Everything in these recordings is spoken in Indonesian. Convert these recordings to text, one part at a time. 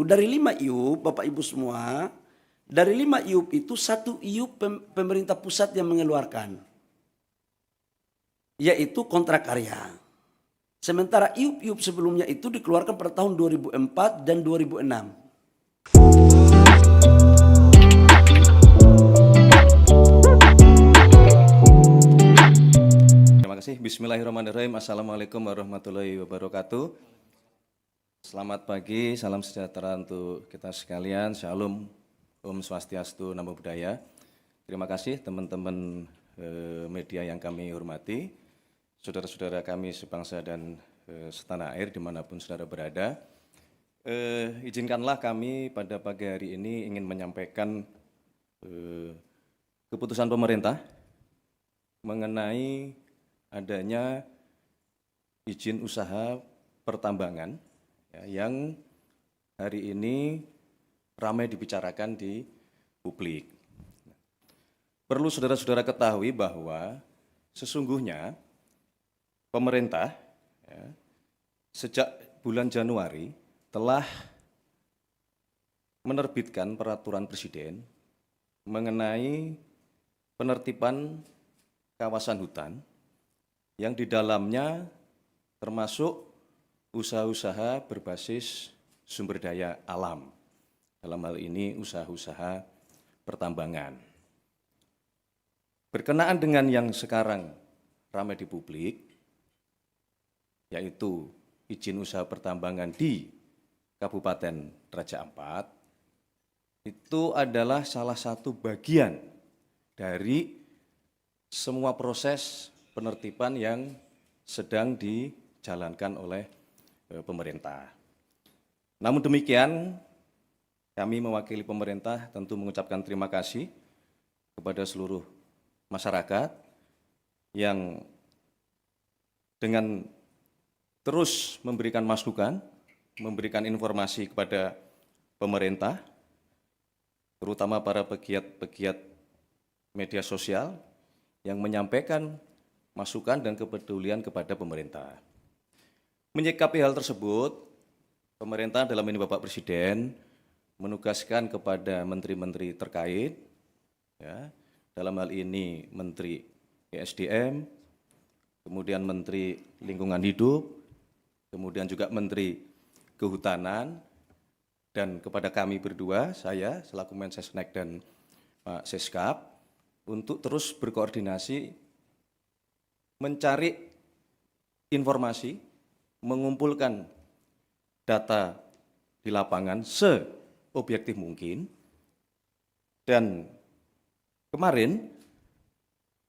Dari 5 IUP, Bapak Ibu semua, dari 5 IUP itu 1 IUP pemerintah pusat yang mengeluarkan, yaitu kontrak karya. Sementara IUP-IUP sebelumnya itu dikeluarkan pada tahun 2004 dan 2006. Terima kasih. Bismillahirrahmanirrahim. Assalamualaikum warahmatullahi wabarakatuh. Selamat pagi, salam sejahtera untuk kita sekalian. Shalom, Om Swastiastu, Namo Buddhaya. Terima kasih teman-teman media yang kami hormati, saudara-saudara kami sebangsa dan setanah air dimanapun saudara berada. Izinkanlah kami pada pagi hari ini ingin menyampaikan keputusan pemerintah mengenai adanya izin usaha pertambangan yang hari ini ramai dibicarakan di publik. Perlu saudara-saudara ketahui bahwa sesungguhnya pemerintah sejak bulan Januari telah menerbitkan peraturan presiden mengenai penertiban kawasan hutan yang di dalamnya termasuk usaha-usaha berbasis sumber daya alam. Dalam hal ini usaha-usaha pertambangan. Berkenaan dengan yang sekarang ramai di publik, yaitu izin usaha pertambangan di Kabupaten Raja Ampat, itu adalah salah satu bagian dari semua proses penertiban yang sedang dijalankan oleh pemerintah. Namun demikian, kami mewakili pemerintah tentu mengucapkan terima kasih kepada seluruh masyarakat yang dengan terus memberikan masukan, memberikan informasi kepada pemerintah, terutama para pegiat-pegiat media sosial yang menyampaikan masukan dan kepedulian kepada pemerintah. Menyikapi hal tersebut, pemerintah dalam ini Bapak Presiden menugaskan kepada menteri-menteri terkait, dalam hal ini Menteri ESDM, kemudian Menteri Lingkungan Hidup, kemudian juga Menteri Kehutanan, dan kepada kami berdua, saya selaku Mensesnek dan Pak Seskap, untuk terus berkoordinasi mencari informasi, mengumpulkan data di lapangan seobjektif mungkin. Dan kemarin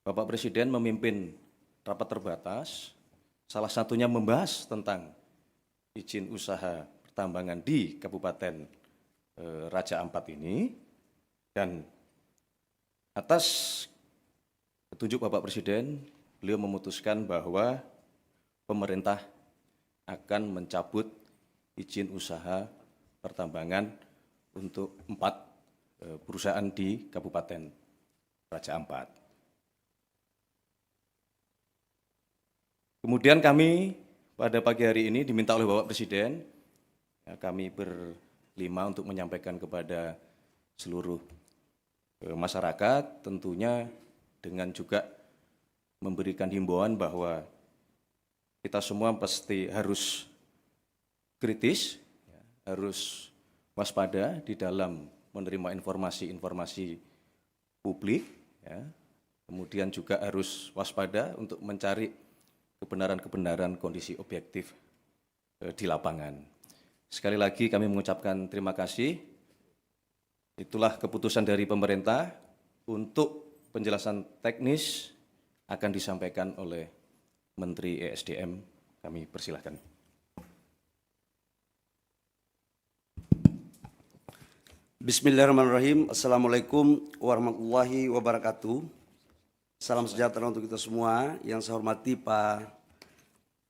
Bapak Presiden memimpin rapat terbatas, salah satunya membahas tentang izin usaha pertambangan di Kabupaten Raja Ampat ini, dan atas petunjuk Bapak Presiden, beliau memutuskan bahwa pemerintah akan mencabut izin usaha pertambangan untuk 4 perusahaan di Kabupaten Raja Ampat. Kemudian kami pada pagi hari ini diminta oleh Bapak Presiden, kami berlima untuk menyampaikan kepada seluruh masyarakat, tentunya dengan juga memberikan himbauan bahwa kita semua pasti harus kritis, harus waspada di dalam menerima informasi-informasi publik, kemudian juga harus waspada untuk mencari kebenaran-kebenaran kondisi objektif di lapangan. Sekali lagi kami mengucapkan terima kasih. Itulah keputusan dari pemerintah. Untuk penjelasan teknis akan disampaikan oleh Menteri ESDM, kami persilahkan. Bismillahirrahmanirrahim. Assalamualaikum warahmatullahi wabarakatuh. Salam sejahtera untuk kita semua. Yang saya hormati Pak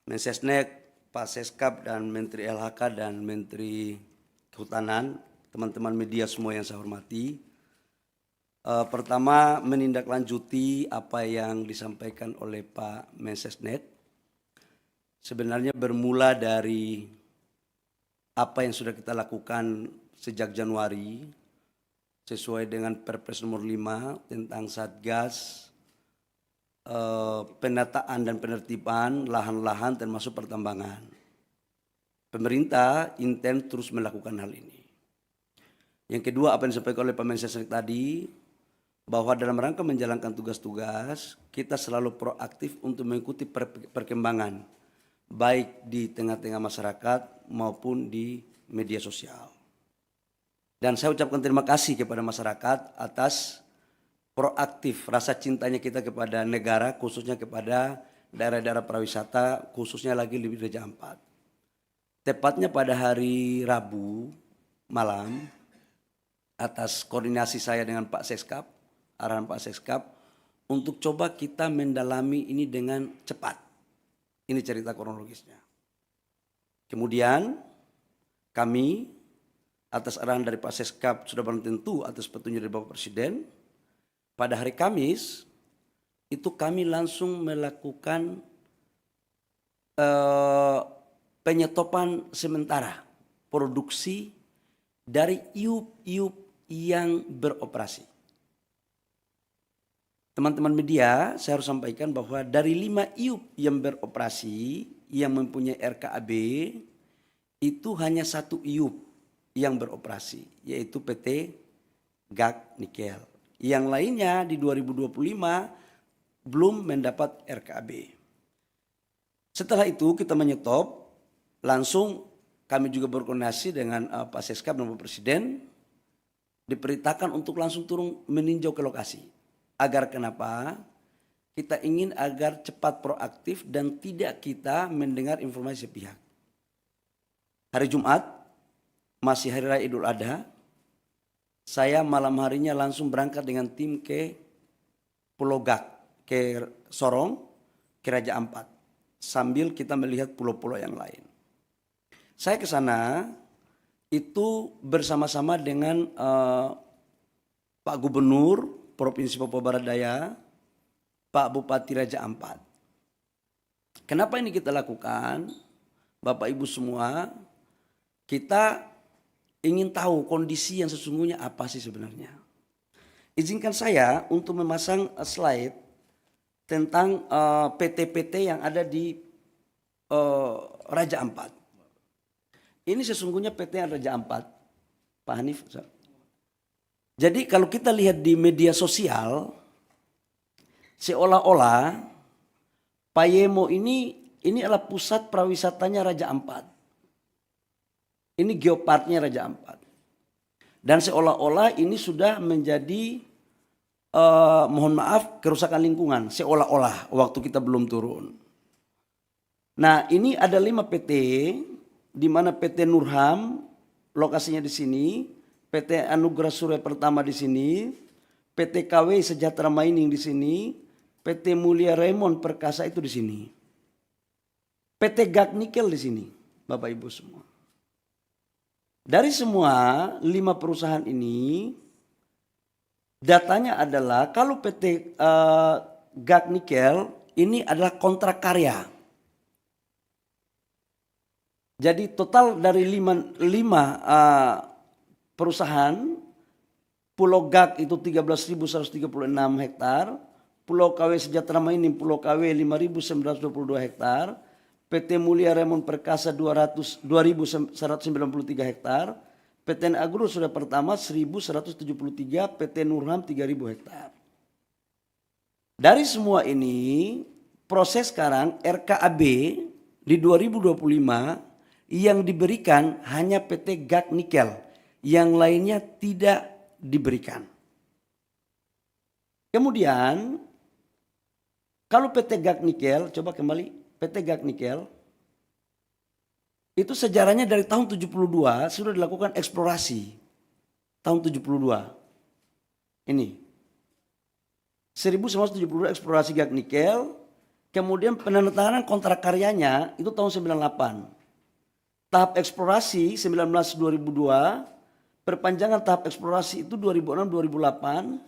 Mensesnek, Pak Seskap, dan Menteri LHK dan Menteri Kehutanan, teman-teman media semua yang saya hormati. Pertama, menindaklanjuti apa yang disampaikan oleh Pak Mensesnek. Sebenarnya bermula dari apa yang sudah kita lakukan sejak Januari sesuai dengan Perpres nomor 5 tentang Satgas, penataan dan penertiban lahan-lahan termasuk pertambangan. Pemerintah intens terus melakukan hal ini. Yang kedua, apa yang disampaikan oleh Pak Mensesnek tadi, bahwa dalam rangka menjalankan tugas-tugas, kita selalu proaktif untuk mengikuti perkembangan, baik di tengah-tengah masyarakat maupun di media sosial. Dan saya ucapkan terima kasih kepada masyarakat atas proaktif rasa cintanya kita kepada negara, khususnya kepada daerah-daerah pariwisata, khususnya lagi di Raja Ampat. Tepatnya pada hari Rabu malam, atas koordinasi saya dengan Pak Seskap, arahan Pak Seskap, untuk coba kita mendalami ini dengan cepat. Ini cerita kronologisnya. Kemudian kami atas arahan dari Pak Seskap sudah barang tentu atas petunjuk dari Bapak Presiden, pada hari Kamis itu kami langsung melakukan penyetopan sementara produksi dari iup-iup yang beroperasi. Teman-teman media, saya harus sampaikan bahwa dari 5 iup yang beroperasi, yang mempunyai RKAB, itu hanya 1 iup yang beroperasi, yaitu PT GAK Nikel. Yang lainnya di 2025 belum mendapat RKAB. Setelah itu kita menyetop, langsung kami juga berkoordinasi dengan Pak Seskap dan Bapak Presiden, diperintahkan untuk langsung turun meninjau ke lokasi. Agar kenapa? Kita ingin agar cepat proaktif dan tidak kita mendengar informasi sepihak. Hari Jumat, masih Hari Raya Idul Adha, saya malam harinya langsung berangkat dengan tim ke Pulau Gak, ke Sorong, ke Raja Ampat. Sambil kita melihat pulau-pulau yang lain. Saya ke sana itu bersama-sama dengan Pak Gubernur Provinsi Papua Barat Daya, Pak Bupati Raja Ampat. Kenapa ini kita lakukan? Bapak Ibu semua, kita ingin tahu kondisi yang sesungguhnya apa sih sebenarnya. Izinkan saya untuk memasang slide tentang PT-PT yang ada di Raja Ampat. Ini sesungguhnya PT Raja Ampat, Pak Hanif. Jadi kalau kita lihat di media sosial, seolah-olah Payemo ini adalah pusat pariwisatanya Raja Ampat. Ini geoparknya Raja Ampat. Dan seolah-olah ini sudah menjadi mohon maaf, kerusakan lingkungan, seolah-olah waktu kita belum turun. Nah, ini ada 5 PT, di mana PT Nurham, lokasinya di sini, PT Anugerah Surya Pertama di sini, PT KW Sejahtera Mining di sini, PT Mulia Raymond Perkasa itu di sini. PT GAK Nikel di sini, Bapak Ibu semua. Dari semua 5 perusahaan ini, datanya adalah kalau PT GAK Nikel ini adalah kontrak karya. Jadi total dari 5 perusahaan, Pulau GAK itu 13.136 hektar, Pulau KW Sejahtera Mining, Pulau KW 5.922 hektar, PT Mulia Raymond Perkasa 2.193 hektar, PT Agro Surya Pertama 1.173, PT Nurham 3.000 hektar. Dari semua ini, proses sekarang RKAB di 2025 yang diberikan hanya PT GAK Nikel, yang lainnya tidak diberikan. Kemudian, kalau PT GAK Nikel, coba kembali, PT GAK Nikel, itu sejarahnya dari tahun 72 sudah dilakukan eksplorasi. Tahun 72. Ini. 1972 eksplorasi GAK Nikel, kemudian penandatanganan kontrak karyanya itu tahun 98. Tahap eksplorasi 19-2002, perpanjangan tahap eksplorasi itu 2006-2008,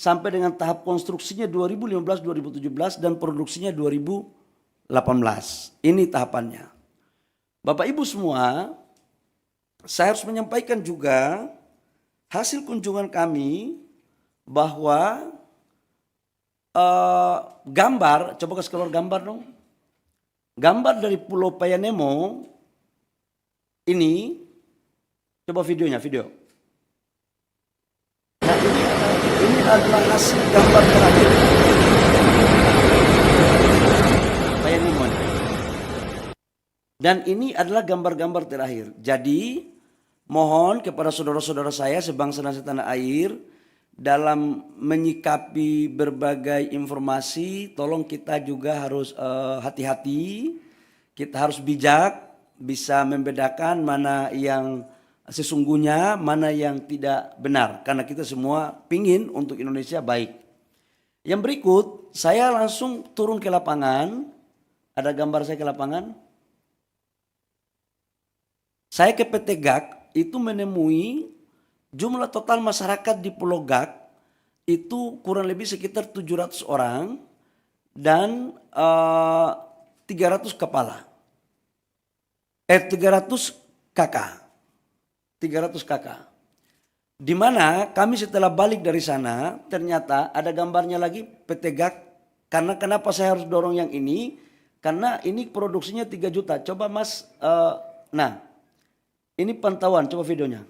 sampai dengan tahap konstruksinya 2015-2017 dan produksinya 2018. Ini tahapannya. Bapak Ibu semua, saya harus menyampaikan juga hasil kunjungan kami bahwa gambar, coba kasih keluar gambar dong. Gambar dari Pulau Payanemo ini, coba videonya, video. Nah ini adalah hasil gambar terakhir. Payanemo. Dan ini adalah gambar-gambar terakhir. Jadi mohon kepada saudara-saudara saya sebangsa dan setanah air, dalam menyikapi berbagai informasi, tolong kita juga harus hati-hati, kita harus bijak, bisa membedakan mana yang sesungguhnya, mana yang tidak benar. Karena kita semua pingin untuk Indonesia baik. Yang berikut, saya langsung turun ke lapangan. Ada gambar saya ke lapangan. Saya ke PT GAK itu menemui jumlah total masyarakat di Pulau GAK itu kurang lebih sekitar 700 orang dan 300 kepala. 300 kakak. 300 kakak. Di mana kami setelah balik dari sana ternyata ada gambarnya lagi PT GAK. Karena kenapa saya harus dorong yang ini? Karena ini produksinya 3 juta. Coba Mas, nah ini pantauan, coba videonya.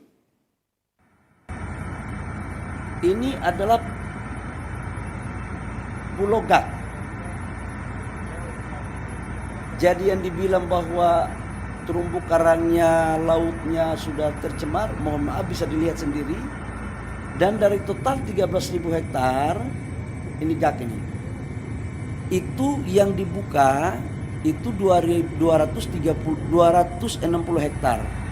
Ini adalah Pulau GAK. Jadi yang dibilang bahwa terumbu karangnya, lautnya sudah tercemar, mohon maaf bisa dilihat sendiri. Dan dari total 13.000 hektar, ini GAK ini. Itu yang dibuka itu 260 hektar.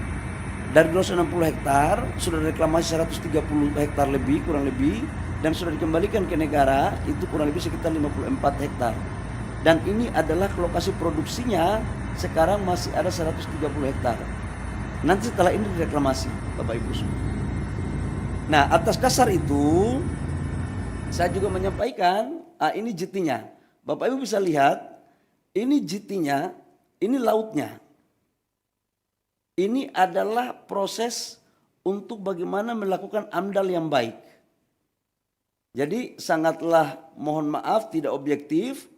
Dari 260 hektar sudah reklamasi 130 hektar lebih, kurang lebih, dan sudah dikembalikan ke negara itu kurang lebih sekitar 54 hektar. Dan ini adalah lokasi produksinya sekarang masih ada 130 hektar. Nanti setelah ini direklamasi, Bapak Ibu semua. Nah, atas dasar itu saya juga menyampaikan, ini JT-nya. Bapak Ibu bisa lihat, ini JT-nya, ini lautnya. Ini adalah proses untuk bagaimana melakukan AMDAL yang baik. Jadi sangatlah mohon maaf tidak objektif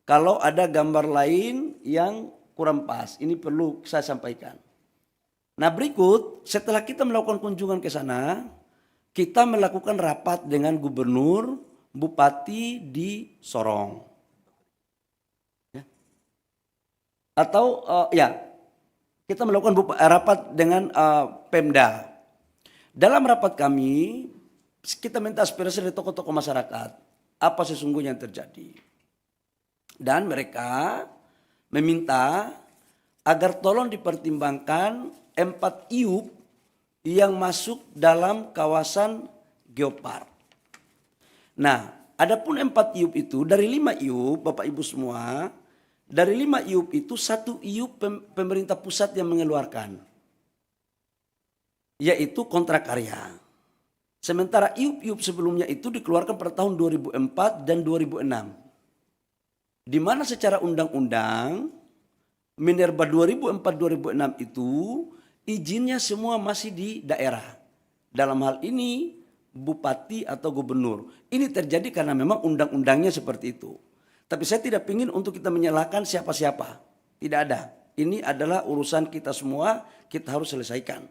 kalau ada gambar lain yang kurang pas. Ini perlu saya sampaikan. Nah berikut setelah kita melakukan kunjungan ke sana, kita melakukan rapat dengan gubernur, bupati di Sorong. Ya. Atau kita melakukan rapat dengan Pemda. Dalam rapat kami, kita minta aspirasi dari tokoh-tokoh masyarakat. Apa sesungguhnya yang terjadi. Dan mereka meminta agar tolong dipertimbangkan 4 IUP yang masuk dalam kawasan Geopark. Nah, adapun 4 IUP itu, dari 5 IUP, Bapak Ibu semua, dari 5 IUP itu 1 IUP pemerintah pusat yang mengeluarkan. Yaitu kontrak karya. Sementara IUP-IUP sebelumnya itu dikeluarkan pada tahun 2004 dan 2006. Di mana secara undang-undang Minerba 2004-2006 itu izinnya semua masih di daerah. Dalam hal ini bupati atau gubernur. Ini terjadi karena memang undang-undangnya seperti itu. Tapi saya tidak ingin untuk kita menyalahkan siapa-siapa. Tidak ada. Ini adalah urusan kita semua, kita harus selesaikan.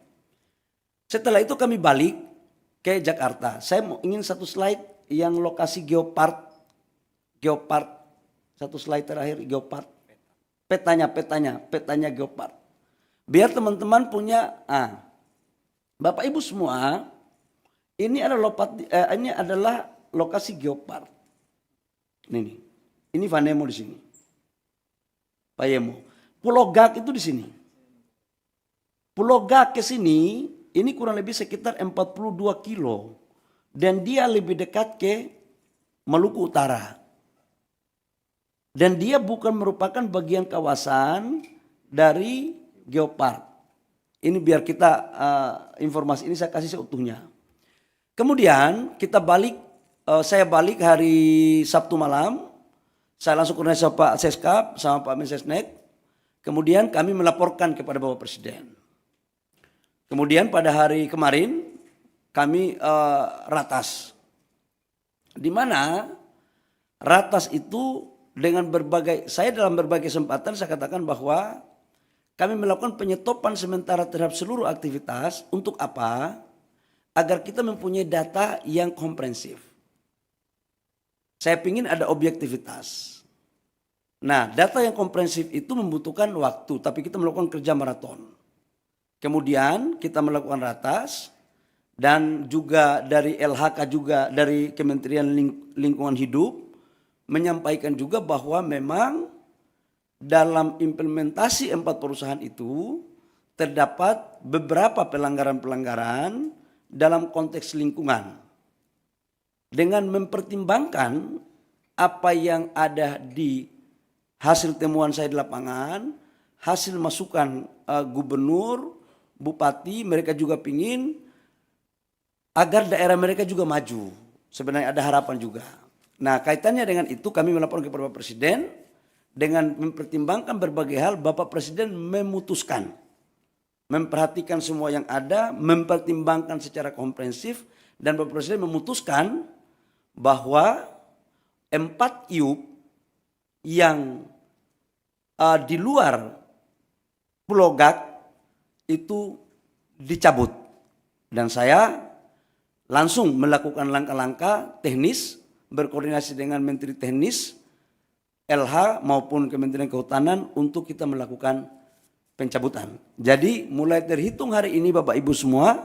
Setelah itu kami balik ke Jakarta. Saya ingin satu slide yang lokasi Geopark. Geopark. Satu slide terakhir Geopark. Petanya Geopark. Biar teman-teman punya, Bapak Ibu semua, ini adalah lokasi Geopark. Ini Vanemo di sini. Payemo. Pulau GAK itu di sini. Pulau GAK ke sini, ini kurang lebih sekitar 42 kilo. Dan dia lebih dekat ke Maluku Utara. Dan dia bukan merupakan bagian kawasan dari Geopark. Ini biar kita informasi ini saya kasih seutuhnya. Kemudian kita balik, saya balik hari Sabtu malam. Saya langsung koordinasi sama Pak Seskap, sama Pak Mensesnek. Kemudian kami melaporkan kepada Bapak Presiden. Kemudian pada hari kemarin kami ratas, di mana ratas itu dengan saya dalam berbagai kesempatan saya katakan bahwa kami melakukan penyetopan sementara terhadap seluruh aktivitas. Untuk apa? Agar kita mempunyai data yang komprehensif. Saya ingin ada objektivitas. Nah, data yang komprehensif itu membutuhkan waktu, tapi kita melakukan kerja maraton. Kemudian kita melakukan ratas, dan juga dari LHK juga dari Kementerian Lingkungan Hidup menyampaikan juga bahwa memang dalam implementasi 4 perusahaan itu terdapat beberapa pelanggaran-pelanggaran dalam konteks lingkungan. Dengan mempertimbangkan apa yang ada di hasil temuan saya di lapangan, hasil masukan gubernur, bupati, mereka juga ingin agar daerah mereka juga maju. Sebenarnya ada harapan juga. Nah, kaitannya dengan itu kami melaporkan kepada Bapak Presiden. Dengan mempertimbangkan berbagai hal, Bapak Presiden memutuskan, memperhatikan semua yang ada, mempertimbangkan secara komprehensif, dan Bapak Presiden memutuskan bahwa 4 IUP yang di luar Pulau Gak itu dicabut. Dan saya langsung melakukan langkah-langkah teknis, berkoordinasi dengan Menteri Teknis, LH maupun Kementerian Kehutanan untuk kita melakukan pencabutan. Jadi mulai terhitung hari ini Bapak Ibu semua,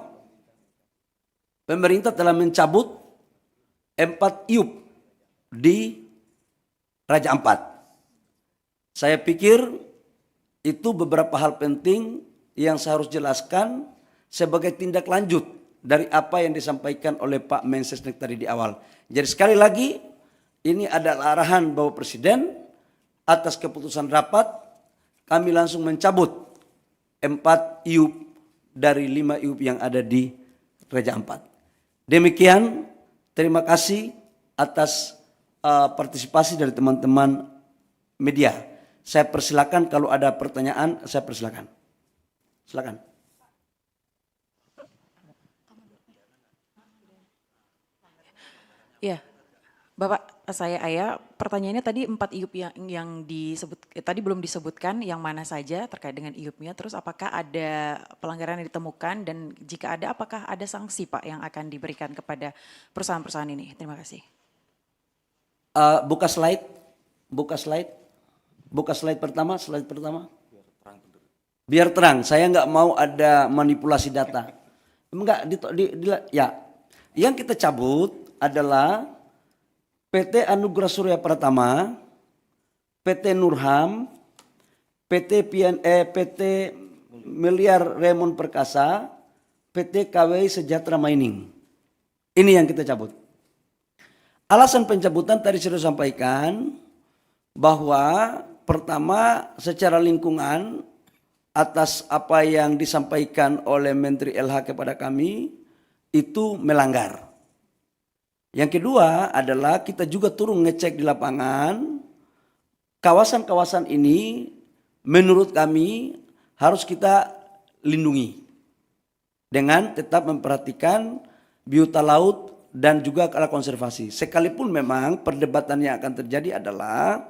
pemerintah telah mencabut 4 IUP di Raja Ampat. Saya pikir itu beberapa hal penting yang saya harus jelaskan sebagai tindak lanjut dari apa yang disampaikan oleh Pak Mensesnek tadi di awal. Jadi sekali lagi, ini adalah arahan Bapak Presiden atas keputusan rapat, kami langsung mencabut 4 IUP dari 5 IUP yang ada di Raja Ampat. Demikian, terima kasih atas partisipasi dari teman-teman media. Saya persilakan kalau ada pertanyaan, saya persilakan. Silakan. Iya, Bapak, saya Aya. Pertanyaannya tadi 4 IUP yang disebut, tadi belum disebutkan yang mana saja terkait dengan IUP-nya. Terus apakah ada pelanggaran yang ditemukan dan jika ada, apakah ada sanksi Pak yang akan diberikan kepada perusahaan-perusahaan ini? Terima kasih. Buka slide pertama. Biar terang, saya nggak mau ada manipulasi data. Enggak, ya. Yang kita cabut adalah PT Anugerah Surya Pratama, PT Nurham, PT Miliar Raymond Perkasa, PT KWI Sejahtera Mining. Ini yang kita cabut. Alasan pencabutan tadi sudah sampaikan bahwa pertama secara lingkungan atas apa yang disampaikan oleh Menteri LH kepada kami itu melanggar. Yang kedua adalah kita juga turun ngecek di lapangan, kawasan-kawasan ini menurut kami harus kita lindungi dengan tetap memperhatikan biota laut dan juga kala konservasi. Sekalipun memang perdebatan yang akan terjadi adalah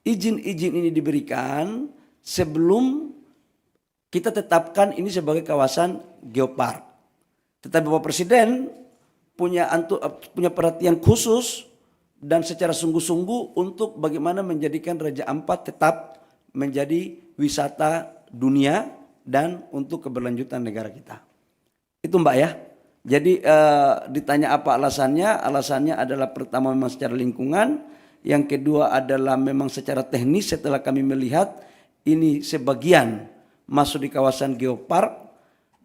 izin-izin ini diberikan sebelum kita tetapkan ini sebagai kawasan geopark. Tetapi Bapak Presiden punya perhatian khusus dan secara sungguh-sungguh untuk bagaimana menjadikan Raja Ampat tetap menjadi wisata dunia dan untuk keberlanjutan negara kita. Itu Mbak ya. Jadi ditanya apa alasannya? Alasannya adalah pertama memang secara lingkungan, yang kedua adalah memang secara teknis setelah kami melihat ini sebagian masuk di kawasan geopark.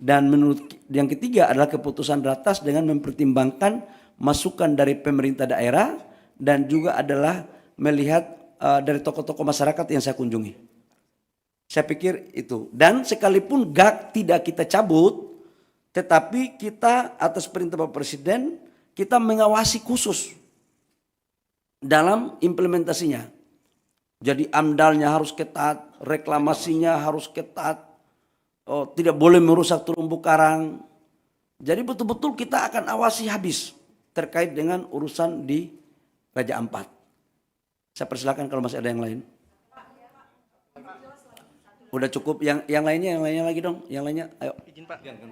Dan menurut yang ketiga adalah keputusan ratas dengan mempertimbangkan masukan dari pemerintah daerah dan juga adalah melihat dari tokoh-tokoh masyarakat yang saya kunjungi. Saya pikir itu. Dan sekalipun GAK tidak kita cabut, tetapi kita atas perintah Bapak Presiden kita mengawasi khusus dalam implementasinya. Jadi AMDAL-nya harus ketat, reklamasinya harus ketat, tidak boleh merusak terumbu karang. Jadi betul-betul kita akan awasi habis terkait dengan urusan di Raja Ampat. Saya persilakan kalau masih ada yang lain. Udah cukup, yang lainnya lagi dong, yang lainnya, ayo.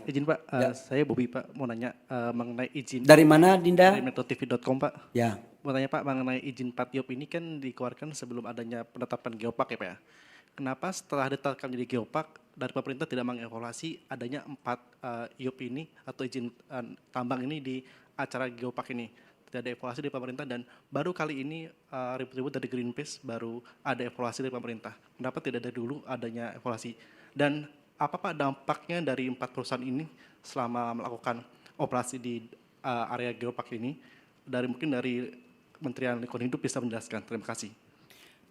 Izin Pak, saya Bobi Pak, mau nanya mengenai izin Dari mana Dinda? dari metrotv.com Pak. Ya. Mau tanya Pak, mengenai izin Patiop ini kan dikeluarkan sebelum adanya penetapan geopark ya Pak ya. Kenapa setelah ditetapkan menjadi geopark dari pemerintah tidak mengevaluasi adanya 4 IUP ini atau izin tambang ini di acara geopark ini? Tidak ada evaluasi dari pemerintah dan baru kali ini ribut-ribut dari Greenpeace baru ada evaluasi dari pemerintah. Kenapa tidak dari dulu adanya evaluasi? Dan apa Pak dampaknya dari 4 perusahaan ini selama melakukan operasi di area geopark ini? Mungkin dari Kementerian Lingkungan Hidup bisa menjelaskan. Terima kasih.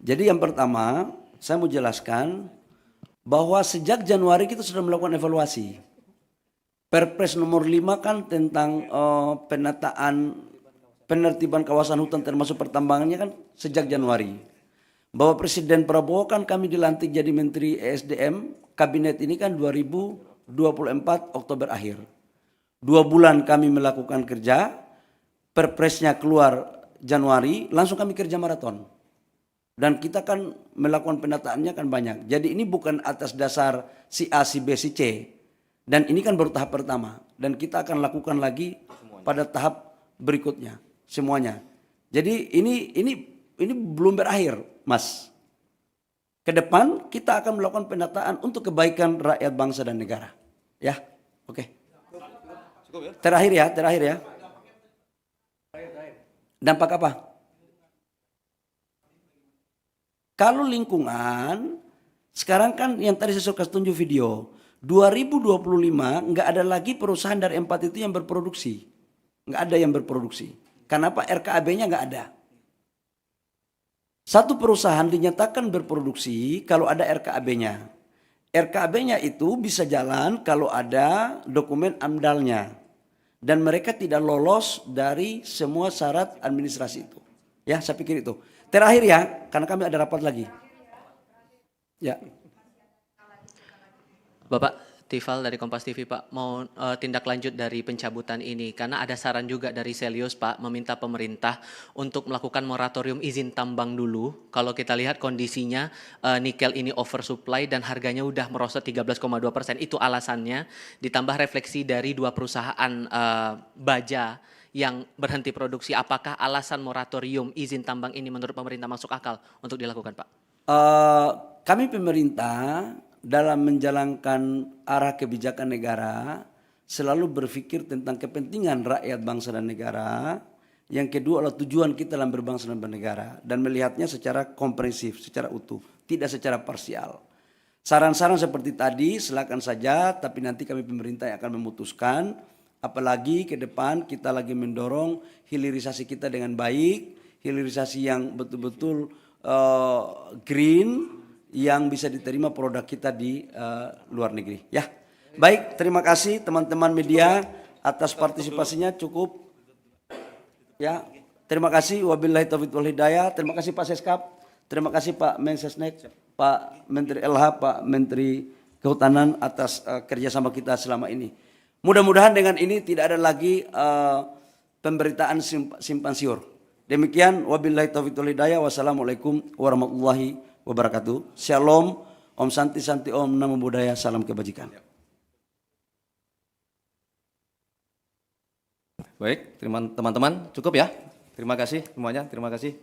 Jadi yang pertama, saya mau jelaskan bahwa sejak Januari kita sudah melakukan evaluasi. Perpres nomor 5 kan tentang penertiban kawasan hutan termasuk pertambangannya kan sejak Januari. Bahwa Presiden Prabowo kan kami dilantik jadi Menteri ESDM, kabinet ini kan 2024 Oktober akhir. 2 bulan kami melakukan kerja, perpresnya keluar Januari, langsung kami kerja maraton. Dan kita kan melakukan penataannya kan banyak. Jadi ini bukan atas dasar si A, si B, si C. Dan ini kan baru tahap pertama. Dan kita akan lakukan lagi pada tahap berikutnya. Semuanya. Jadi ini belum berakhir, Mas. Ke depan kita akan melakukan penataan untuk kebaikan rakyat bangsa dan negara. Ya, oke. Terakhir ya. Dampak apa? Kalau lingkungan, sekarang kan yang tadi saya kasih tunjuk video, 2025 nggak ada lagi perusahaan dari 4 itu yang berproduksi. Nggak ada yang berproduksi. Kenapa? RKAB-nya nggak ada. Satu perusahaan dinyatakan berproduksi kalau ada RKAB-nya. RKAB-nya itu bisa jalan kalau ada dokumen AMDAL-nya. Dan mereka tidak lolos dari semua syarat administrasi itu. Ya, saya pikir itu. Terakhir ya, karena kami ada rapat lagi. Ya. Bapak Tifal dari Kompas TV Pak, mau tindak lanjut dari pencabutan ini karena ada saran juga dari Selius Pak meminta pemerintah untuk melakukan moratorium izin tambang dulu. Kalau kita lihat kondisinya nikel ini oversupply dan harganya udah merosot 13,2%. Itu alasannya, ditambah refleksi dari 2 perusahaan baja yang berhenti produksi. Apakah alasan moratorium izin tambang ini menurut pemerintah masuk akal untuk dilakukan Pak? Kami pemerintah dalam menjalankan arah kebijakan negara selalu berpikir tentang kepentingan rakyat bangsa dan negara. Yang kedua adalah tujuan kita dalam berbangsa dan bernegara dan melihatnya secara komprehensif, secara utuh, tidak secara parsial. Saran-saran seperti tadi silakan saja, tapi nanti kami pemerintah yang akan memutuskan. Apalagi ke depan kita lagi mendorong hilirisasi kita dengan baik, hilirisasi yang betul-betul green, yang bisa diterima produk kita di luar negeri. Ya, baik. Terima kasih teman-teman media atas partisipasinya, cukup. Ya, terima kasih. Wabillahi taufiq wal hidayah. Terima kasih Pak Seskap. Terima kasih Pak Mensesnek, Pak Menteri LH, Pak Menteri Kehutanan atas kerjasama kita selama ini. Mudah-mudahan dengan ini tidak ada lagi pemberitaan simpang siur. Demikian. Wabillahi taufiq wal hidayah. Wassalamualaikum warahmatullahi wabarakatuh. Shalom, Om Santi Santi Om, Namo Buddhaya, salam kebajikan. Baik, teman-teman cukup ya. Terima kasih semuanya, terima kasih.